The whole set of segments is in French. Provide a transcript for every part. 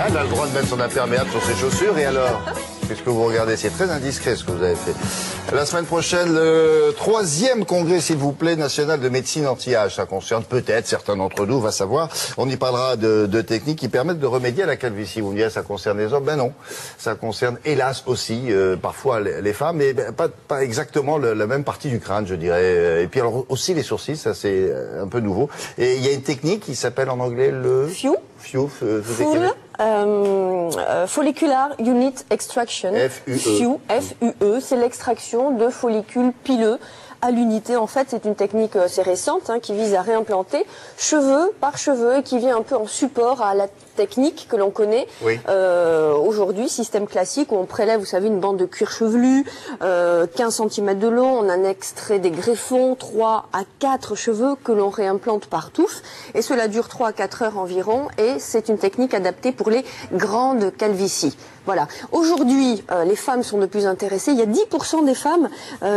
Elle a le droit de mettre son imperméable sur ses chaussures, et alors? Puisque vous regardez, c'est très indiscret ce que vous avez fait. La semaine prochaine, le 3e congrès, s'il vous plaît, national de médecine anti-âge. Ça concerne peut-être certains d'entre nous, on va savoir. On y parlera de techniques qui permettent de remédier à la calvitie. Vous me direz, ça concerne les hommes? Ben non. Ça concerne, hélas, aussi, parfois les femmes, mais pas exactement la même partie du crâne, je dirais. Et puis alors aussi les sourcils, ça c'est un peu nouveau. Et il y a une technique qui s'appelle en anglais le... FUE. FUE, vous écrivez Follicular Unit Extraction. FUE. FUE, c'est l'extraction de follicules pileux à l'unité. En fait, c'est une technique assez récente qui vise à réimplanter cheveux par cheveux et qui vient un peu en support à la technique que l'on connaît aujourd'hui, système classique où on prélève, vous savez, une bande de cuir chevelu, 15 cm de long, on en extrait des greffons, 3 à 4 cheveux que l'on réimplante par touffe, et cela dure 3 à 4 heures environ, et c'est une technique adaptée pour les grandes calvities. Voilà. Aujourd'hui, les femmes sont de plus intéressées. Il y a 10% des femmes,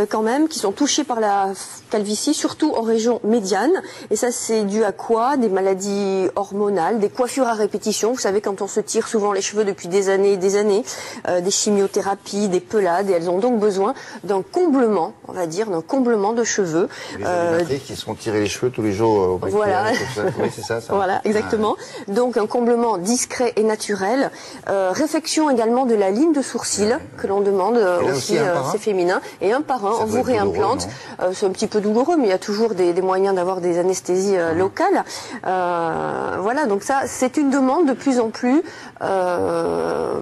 quand même, qui sont touchées par la calvitie, surtout en région médiane. Et ça, c'est dû à quoi? Des maladies hormonales, des coiffures à répétition. Vous savez, quand on se tire souvent les cheveux depuis des années et des années, des chimiothérapies, des pelades. Et elles ont donc besoin d'un comblement, on va dire, d'un comblement de cheveux. Les animatrices qui se font tirer les cheveux tous les jours au voilà. Oui, c'est ça. Voilà, exactement. Donc, un comblement discret et naturel. Réfection également de la ligne de sourcil que l'on demande aussi, c'est féminin, et un par un, on vous réimplante. C'est un petit peu douloureux, mais il y a toujours des moyens d'avoir des anesthésies locales. Voilà, donc ça, c'est une demande de plus en plus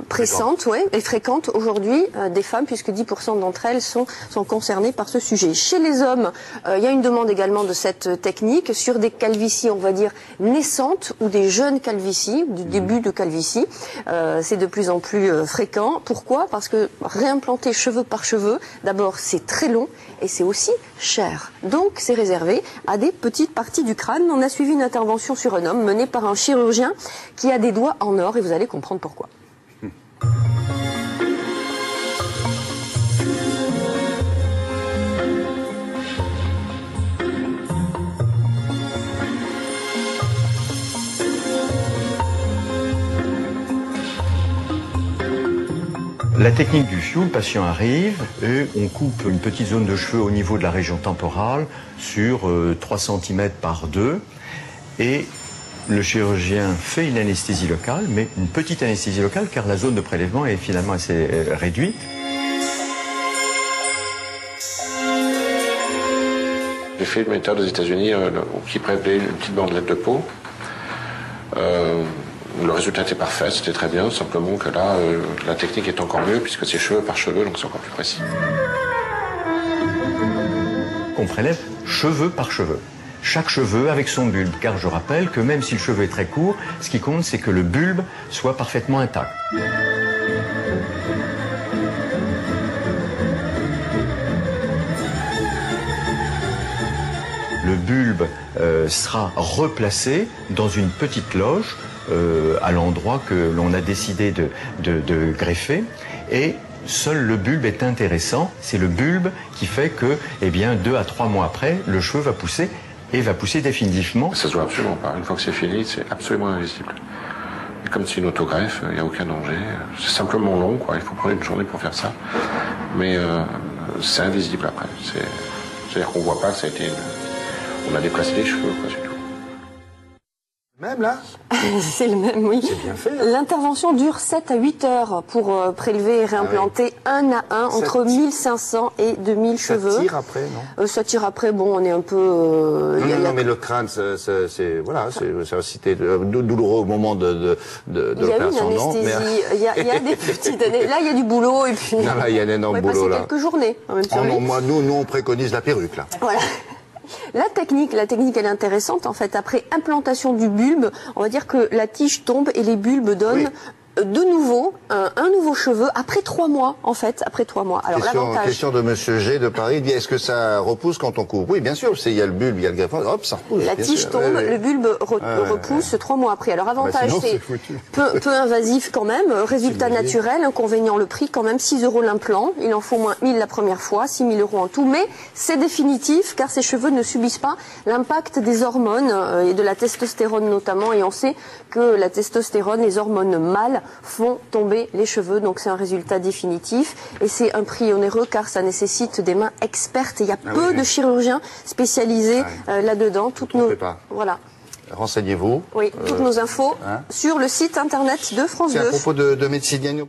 pressante et fréquente aujourd'hui des femmes, puisque 10% d'entre elles sont concernées par ce sujet. Chez les hommes, il y a une demande également de cette technique sur des calvities, on va dire, naissantes ou des jeunes calvities, du début de calvitie. C'est de plus en plus fréquent. Pourquoi? Parce que réimplanter cheveu par cheveu, d'abord c'est très long et c'est aussi cher. Donc c'est réservé à des petites parties du crâne. On a suivi une intervention sur un homme menée par un chirurgien qui a des doigts en or et vous allez comprendre pourquoi. La technique du FUE, le patient arrive et on coupe une petite zone de cheveux au niveau de la région temporale sur 3 cm par 2 et le chirurgien fait une anesthésie locale, mais une petite anesthésie locale car la zone de prélèvement est finalement assez réduite. J'ai fait une méthode aux États-Unis qui prélevait une petite bandelette de peau. Le résultat était parfait, c'était très bien, simplement que là, la technique est encore mieux puisque c'est cheveu par cheveu, donc c'est encore plus précis. On prélève cheveu par cheveu. Chaque cheveu avec son bulbe, car je rappelle que même si le cheveu est très court, ce qui compte c'est que le bulbe soit parfaitement intact. Le bulbe sera replacé dans une petite loge à l'endroit que l'on a décidé de greffer et seul le bulbe est intéressant. C'est le bulbe qui fait que, 2 à 3 mois après, le cheveu va pousser et va pousser définitivement. Ça se voit absolument pas. Une fois que c'est fini, c'est absolument invisible. Et comme c'est une autogreffe, il n'y a aucun danger. C'est simplement long, quoi. Il faut prendre une journée pour faire ça. Mais c'est invisible après. C'est-à-dire qu'on voit pas que ça a été... On a déplacé les cheveux, quoi, c'est tout. Même là? C'est le même, oui. C'est bien fait. L'intervention dure 7 à 8 heures pour prélever et réimplanter un à un entre 1500 et 2000 cheveux. Ça tire après, non? Ça tire après, bon, on est un peu... non, mais le crâne, c'est voilà, ça c'était douloureux au moment de l'opération. Il y a une anesthésie, il y a des petites... Là, il y a du boulot et puis... Non, là, il y a un énorme boulot, là. On va passer quelques journées, même sur lui. Nous, on préconise la perruque, là. Voilà. La technique, elle est intéressante en fait. Après implantation du bulbe, on va dire que la tige tombe et les bulbes donnent de nouveau un nouveau cheveu après 3 mois en fait, après 3 mois. Alors l'avantage. Question de Monsieur G de Paris, il dit est-ce que ça repousse quand on coupe? Oui, bien sûr, il y a le bulbe, il y a le greffon, hop, ça repousse. La tige tombe, le bulbe repousse 3 mois après. Alors avantage, c'est peu invasif quand même, résultat naturel, inconvénient le prix quand même, 6 € l'implant, il en faut moins 1000 la première fois, 6 000 € en tout, mais c'est définitif car ces cheveux ne subissent pas l'impact des hormones et de la testostérone notamment, et on sait que la testostérone, les hormones mâles font tomber les cheveux, donc c'est un résultat définitif et c'est un prix onéreux car ça nécessite des mains expertes et il y a peu de chirurgiens spécialisés là-dedans. Voilà. Renseignez-vous. Oui, toutes nos infos sur le site internet de France 2. C'est à propos de médecine.